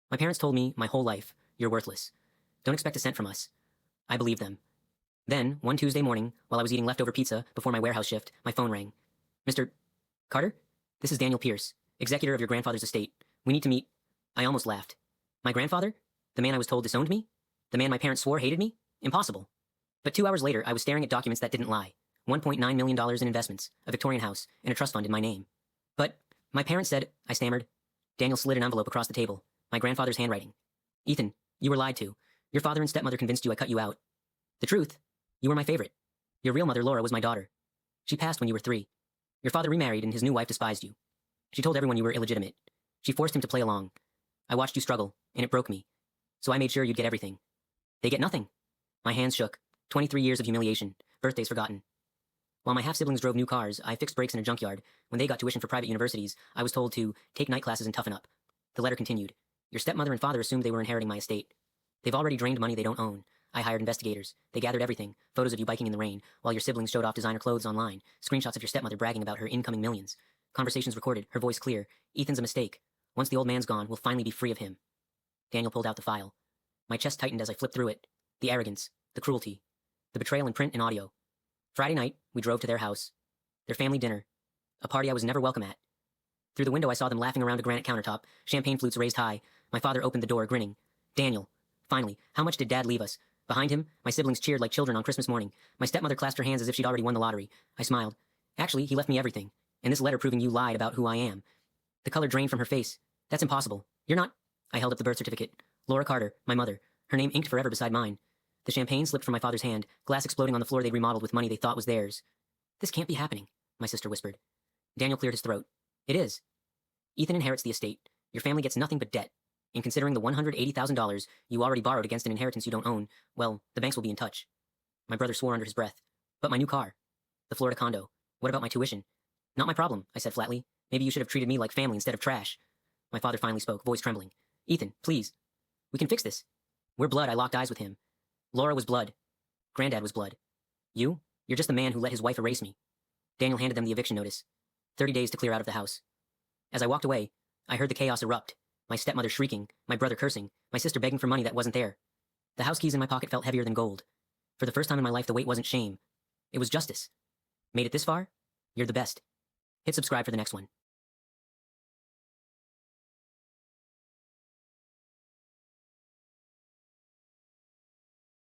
My parents told me my whole life, you're worthless. Don't expect a cent from us. I believed them. Then, one Tuesday morning, while I was eating leftover pizza before my warehouse shift, my phone rang. Mr. Carter? This is Daniel Pierce, executor of your grandfather's estate. We need to meet. I almost laughed. My grandfather? The man I was told disowned me? The man my parents swore hated me? Impossible. But 2 hours later, I was staring at documents that didn't lie. $1.9 million in investments, a Victorian house, and a trust fund in my name. But, my parents said, I stammered. Daniel slid an envelope across the table. My grandfather's handwriting. Ethan, you were lied to. Your father and stepmother convinced you I cut you out. The truth? You were my favorite. Your real mother, Laura, was my daughter. She passed when you were 3. Your father remarried and his new wife despised you. She told everyone you were illegitimate. She forced him to play along. I watched you struggle, and it broke me. So I made sure you'd get everything. They get nothing. My hands shook. 23 years of humiliation. Birthdays forgotten. While my half-siblings drove new cars, I fixed brakes in a junkyard. When they got tuition for private universities, I was told to take night classes and toughen up. The letter continued. Your stepmother and father assumed they were inheriting my estate. They've already drained money they don't own. I hired investigators. They gathered everything, photos of you biking in the rain, while your siblings showed off designer clothes online, screenshots of your stepmother bragging about her incoming millions. Conversations recorded, her voice clear. Ethan's a mistake. Once the old man's gone, we'll finally be free of him. Daniel pulled out the file. My chest tightened as I flipped through it. The arrogance, the cruelty, the betrayal in print and audio. Friday night, we drove to their house. Their family dinner. A party I was never welcome at. Through the window I saw them laughing around a granite countertop, champagne flutes raised high. My father opened the door, grinning. Daniel. Finally, how much did Dad leave us? Behind him, my siblings cheered like children on Christmas morning. My stepmother clasped her hands as if she'd already won the lottery. I smiled. Actually, he left me everything. And this letter proving you lied about who I am. The color drained from her face. That's impossible. You're not... I held up the birth certificate. Laura Carter, my mother. Her name inked forever beside mine. The champagne slipped from my father's hand, glass exploding on the floor they'd remodeled with money they thought was theirs. This can't be happening, my sister whispered. Daniel cleared his throat. It is. Ethan inherits the estate. Your family gets nothing but debt. And considering the $180,000 you already borrowed against an inheritance you don't own, well, the banks will be in touch. My brother swore under his breath. But my new car. The Florida condo. What about my tuition? Not my problem, I said flatly. Maybe you should have treated me like family instead of trash. My father finally spoke, voice trembling. Ethan, please. We can fix this. We're blood, I locked eyes with him. Laura was blood. Granddad was blood. You're just the man who let his wife erase me. Daniel handed them the eviction notice. 30 days to clear out of the house. As I walked away, I heard the chaos erupt. My stepmother shrieking, my brother cursing, my sister begging for money that wasn't there. The house keys in my pocket felt heavier than gold. For the first time in my life, the weight wasn't shame. It was justice. Made it this far? You're the best. Hit subscribe for the next one.